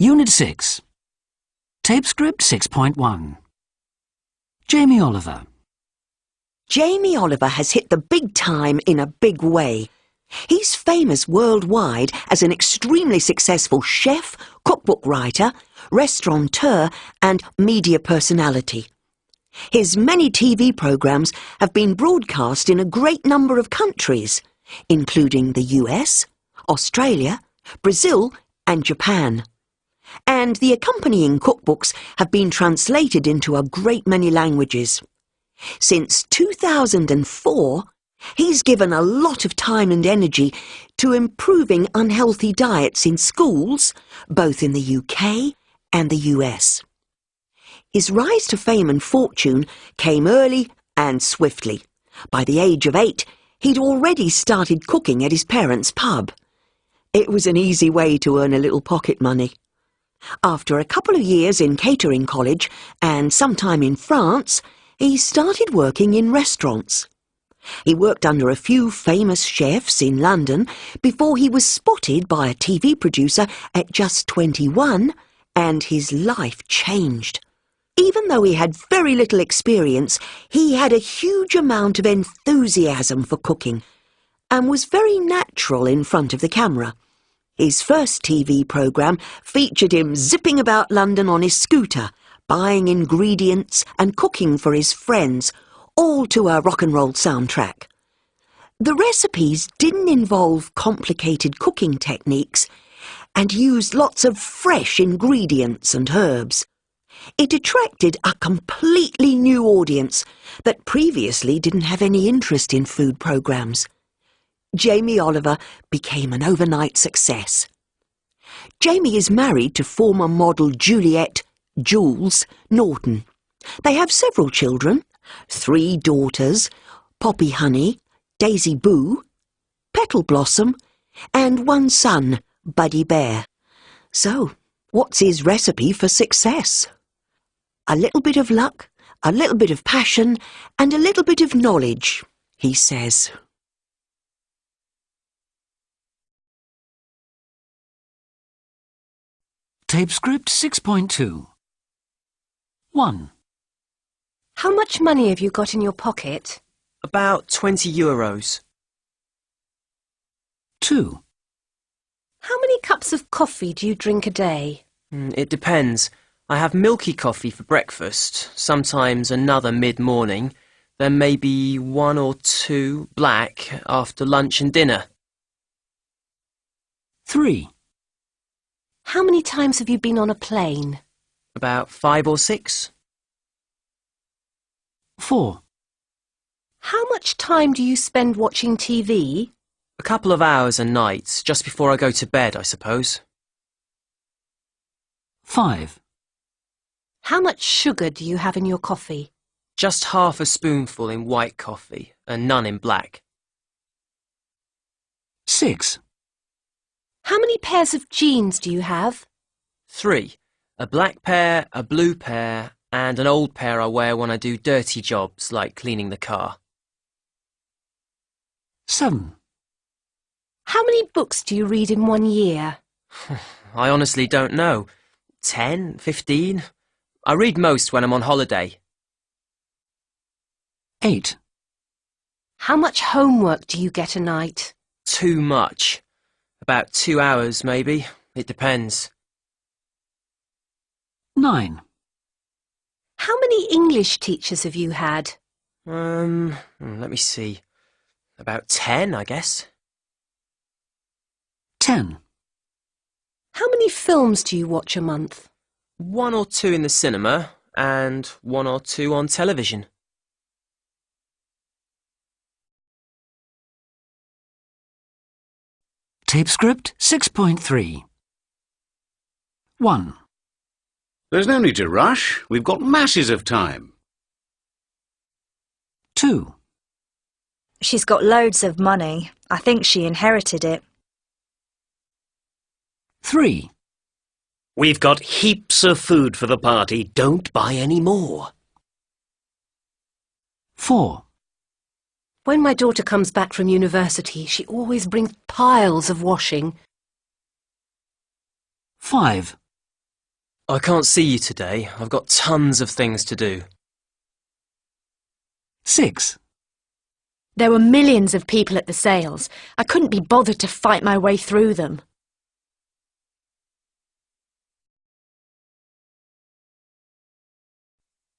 Unit 6. Tape script 6.1. Jamie Oliver. Jamie Oliver has hit the big time in a big way. He's famous worldwide as an extremely successful chef, cookbook writer, restaurateur and media personality. His many TV programmes have been broadcast in a great number of countries, including the US, Australia, Brazil and Japan. And the accompanying cookbooks have been translated into a great many languages. Since 2004, he's given a lot of time and energy to improving unhealthy diets in schools, both in the UK and the US. His rise to fame and fortune came early and swiftly. By the age of 8, he'd already started cooking at his parents' pub. It was an easy way to earn a little pocket money. After a couple of years in catering college and some time in France, he started working in restaurants. He worked under a few famous chefs in London before he was spotted by a TV producer at just 21, and his life changed. Even though he had very little experience, he had a huge amount of enthusiasm for cooking and was very natural in front of the camera. His first TV programme featured him zipping about London on his scooter, buying ingredients and cooking for his friends, all to a rock and roll soundtrack. The recipes didn't involve complicated cooking techniques and used lots of fresh ingredients and herbs. It attracted a completely new audience that previously didn't have any interest in food programmes. Jamie Oliver became an overnight success. Jamie is married to former model Jules Norton. They have several children, 3 daughters, Poppy Honey, Daisy Boo, Petal Blossom, and 1 son, Buddy Bear. So, what's his recipe for success? A little bit of luck, a little bit of passion, and a little bit of knowledge, he says. Tape script 6.2. 1. How much money have you got in your pocket? About €20. 2. How many cups of coffee do you drink a day? It depends. I have milky coffee for breakfast, sometimes another mid-morning, then maybe 1 or 2 black after lunch and dinner. 3. How many times have you been on a plane? About 5 or 6. 4. How much time do you spend watching TV? A couple of hours a night, just before I go to bed, I suppose. 5. How much sugar do you have in your coffee? Just half a spoonful in white coffee, and none in black. 6. How many pairs of jeans do you have? 3. A black pair, a blue pair, and an old pair I wear when I do dirty jobs, like cleaning the car. 7. How many books do you read in 1 year? I honestly don't know. 10, 15? I read most when I'm on holiday. 8. How much homework do you get a night? Too much. About 2 hours, maybe. It depends. 9. How many English teachers have you had? Let me see. About 10, I guess. 10. How many films do you watch a month? 1 or 2 in the cinema, and 1 or 2 on television. Tape script 6.3. 1. There's no need to rush. We've got masses of time. 2. She's got loads of money. I think she inherited it. 3. We've got heaps of food for the party. Don't buy any more. 4. When my daughter comes back from university, she always brings piles of washing. 5. I can't see you today. I've got tons of things to do. 6. There were millions of people at the sales. I couldn't be bothered to fight my way through them.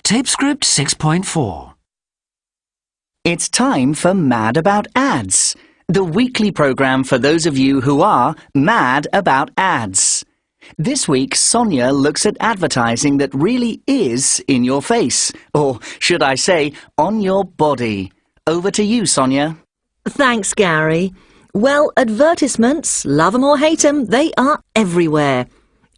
Tape script 6.4. It's time for Mad About Ads, the weekly programme for those of you who are mad about ads. This week, Sonia looks at advertising that really is in your face, or should I say, on your body. Over to you, Sonia. Thanks, Gary. Well, advertisements, love 'em or hate 'em, they are everywhere.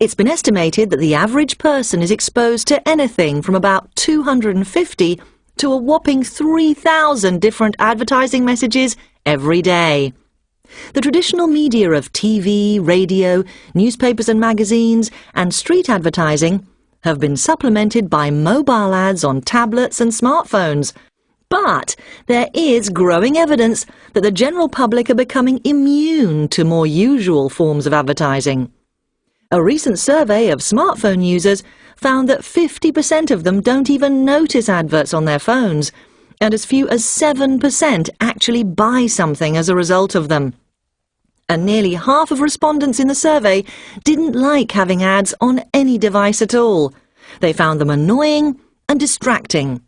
It's been estimated that the average person is exposed to anything from about 250 to a whopping 3,000 different advertising messages every day. The traditional media of TV, radio, newspapers and magazines, and street advertising have been supplemented by mobile ads on tablets and smartphones. But there is growing evidence that the general public are becoming immune to more usual forms of advertising. A recent survey of smartphone users found that 50% of them don't even notice adverts on their phones, and as few as 7% actually buy something as a result of them. And nearly half of respondents in the survey didn't like having ads on any device at all. They found them annoying and distracting.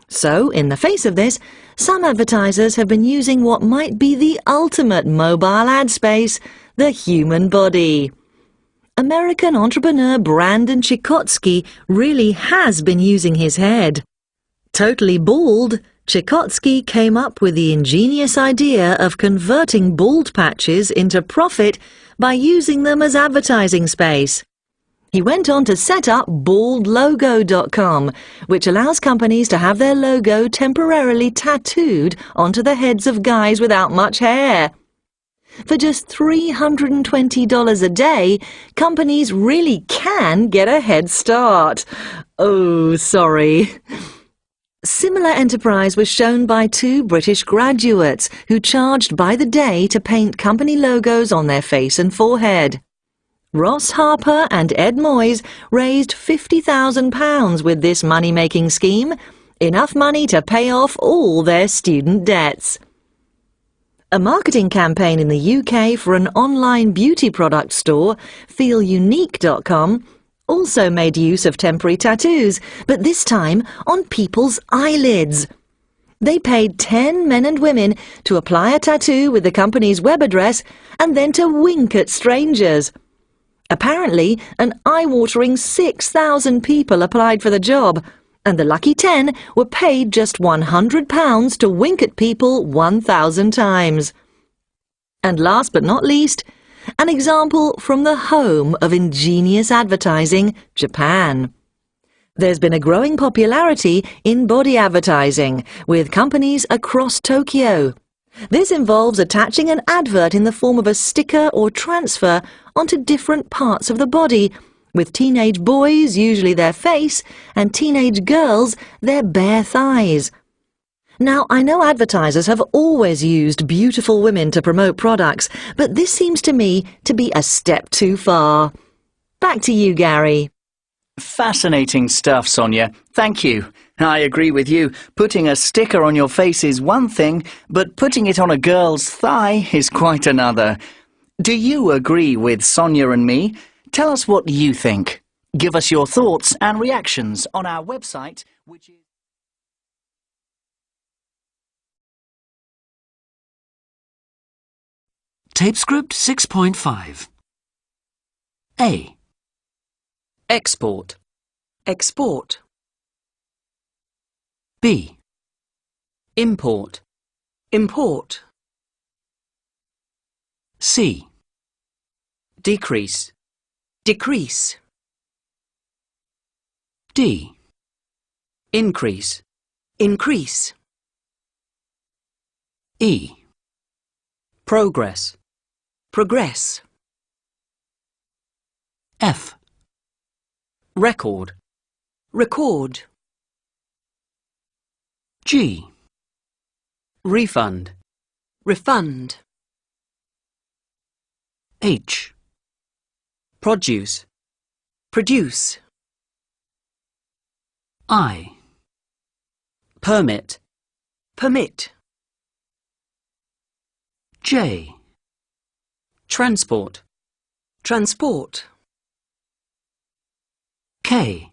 So, in the face of this, some advertisers have been using what might be the ultimate mobile ad space, the human body. American entrepreneur Brandon Chikotsky really has been using his head. Totally bald, Chikotsky came up with the ingenious idea of converting bald patches into profit by using them as advertising space. He went on to set up baldlogo.com, which allows companies to have their logo temporarily tattooed onto the heads of guys without much hair. For just $320 a day, companies really can get a head start. Oh, sorry. Similar enterprise was shown by 2 British graduates who charged by the day to paint company logos on their face and forehead. Ross Harper and Ed Moyes raised £50,000 with this money-making scheme, enough money to pay off all their student debts. A marketing campaign in the UK for an online beauty product store, feelunique.com, also made use of temporary tattoos, but this time on people's eyelids. They paid 10 men and women to apply a tattoo with the company's web address and then to wink at strangers. Apparently, an eye-watering 6,000 people applied for the job, and the lucky 10 were paid just £100 to wink at people 1,000 times. And last but not least, an example from the home of ingenious advertising, Japan. There's been a growing popularity in body advertising, with companies across Tokyo. This involves attaching an advert in the form of a sticker or transfer onto different parts of the body, with teenage boys usually their face and teenage girls their bare thighs. Now, I know advertisers have always used beautiful women to promote products, but this seems to me to be a step too far. Back to you, Gary. Fascinating stuff, Sonia. Thank you. I agree with you. Putting a sticker on your face is one thing, but putting it on a girl's thigh is quite another. Do you agree with Sonia and me? Tell us what you think. Give us your thoughts and reactions on our website, which is... Tape script 6.5. A. Export. Export. B. Import. Import. C. Decrease. Decrease. D. Increase. Increase. E. Progress. Progress. F. Record. Record. G. Refund. Refund. H. Produce. Produce. I. Permit. Permit. J. Transport. Transport. K.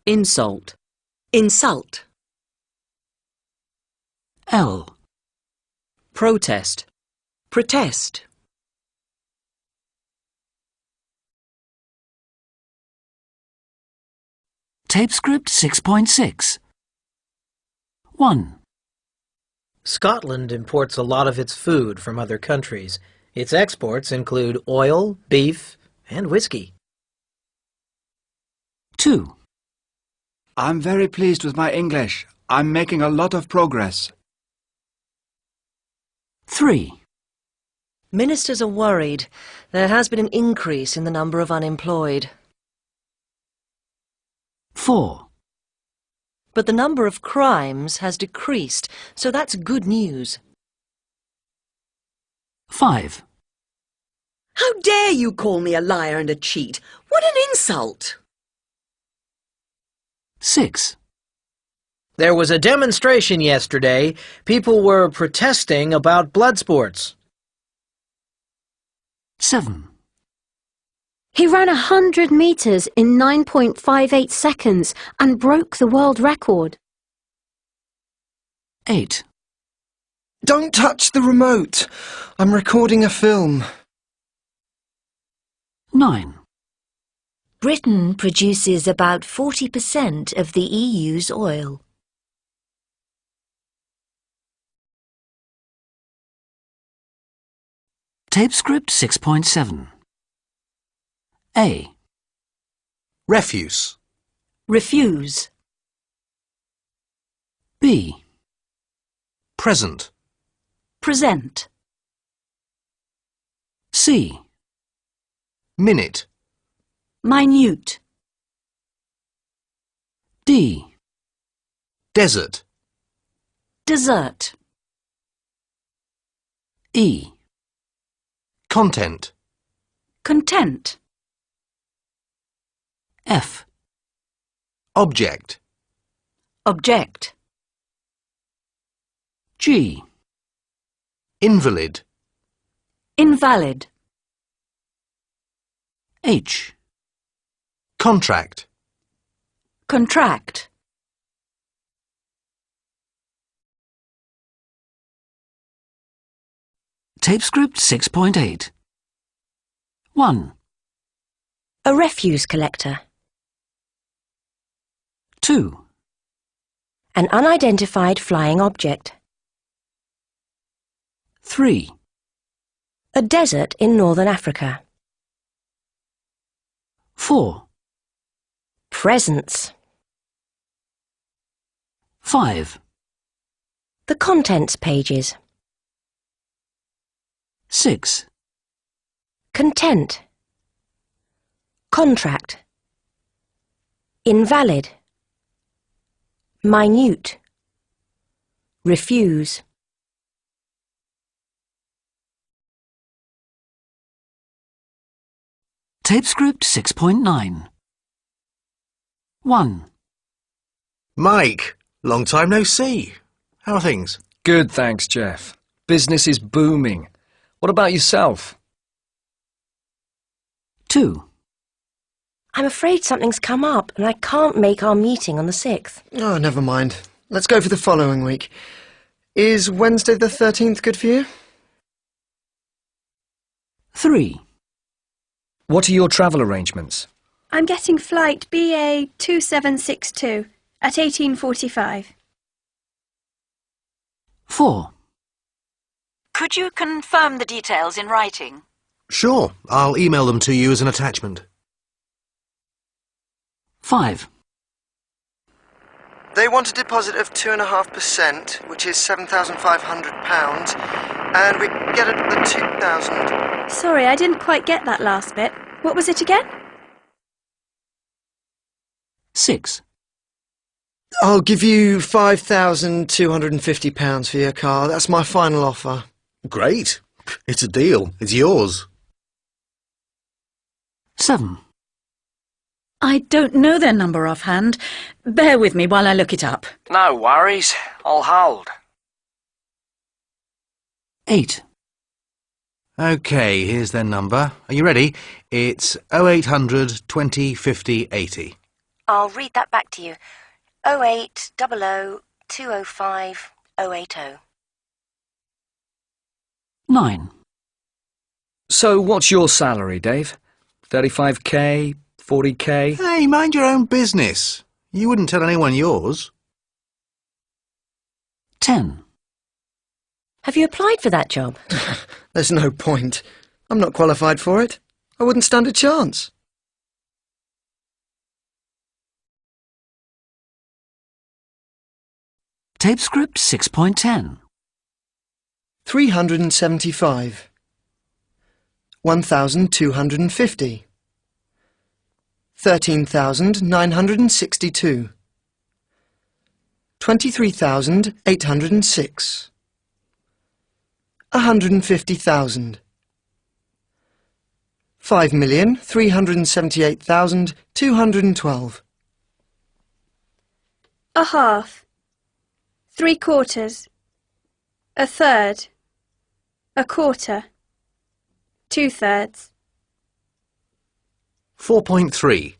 Insult. Insult. L. Protest. Protest. Tape script 6.6. 1. Scotland imports a lot of its food from other countries. Its exports include oil, beef, and whiskey. 2. I'm very pleased with my English. I'm making a lot of progress. 3. Ministers are worried. There has been an increase in the number of unemployed. 4. But the number of crimes has decreased, so that's good news. 5. How dare you call me a liar and a cheat? What an insult! 6. There was a demonstration yesterday. People were protesting about blood sports. 7. He ran 100 metres in 9.58 seconds and broke the world record. 8. Don't touch the remote. I'm recording a film. 9. Britain produces about 40% of the EU's oil. Tape script 6.7. A. Refuse. Refuse. B. Present. Present. C. Minute. Minute. D. Desert. Dessert. E. Content. Content. F. Object. Object. G. Invalid. Invalid. H. Contract. Contract. Tape script 6.8. 1. A refuse collector. 2. An unidentified flying object. 3. A desert in northern Africa. 4. Presents. 5. The contents pages. 6. Content. Contract. Invalid. Minute. Refuse. Tape script 6.9. 1. Mike, long time no see. How are things? Good, thanks, Jeff. Business is booming. What about yourself? 2. I'm afraid something's come up and I can't make our meeting on the 6th. Oh, never mind. Let's go for the following week. Is Wednesday the 13th good for you? 3. What are your travel arrangements? I'm getting flight BA 2762 at 18:45. 4. Could you confirm the details in writing? Sure, I'll email them to you as an attachment. 5. They want a deposit of 2.5%, which is £7,500, and we get it at the 2,000. Sorry, I didn't quite get that last bit. What was it again? 6. I'll give you £5,250 for your car. That's my final offer. Great. It's a deal. It's yours. 7. I don't know their number offhand. Bear with me while I look it up. No worries. I'll hold. 8. OK, here's their number. Are you ready? It's 0800 20 50 80. I'll read that back to you. 0800 205 080. 9. So what's your salary, Dave? 35k? 40k? Hey, mind your own business. You wouldn't tell anyone yours. 10. Have you applied for that job? There's no point. I'm not qualified for it. I wouldn't stand a chance. Tape script 6.10. 375. 1,250. 13,962. 23,806. 150,000. 5,378,212. A half. 3/4. A third. A quarter. 2/3. 4.3.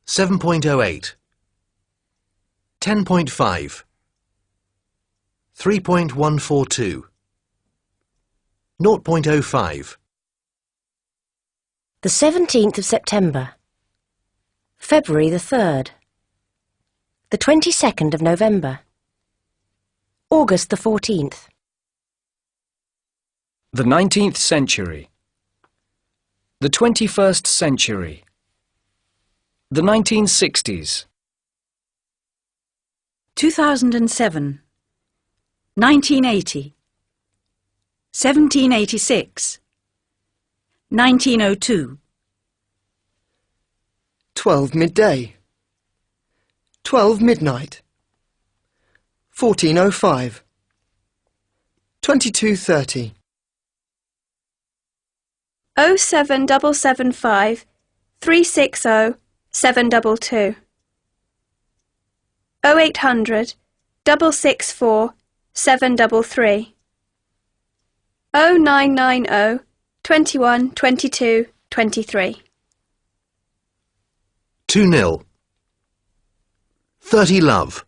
7.08. 10.5. 3.142. 0.05. The 17th of September. February the 3rd. The 22nd of November. August the 14th. The 19th century. The 21st century. The 1960s. 2007. 1980. 1786. 1902. 12 midday. 12 midnight. 14:05. 22:30. 07775 360 722. 0800 664 733. 0990 21 22 23. 2-0. 30 love.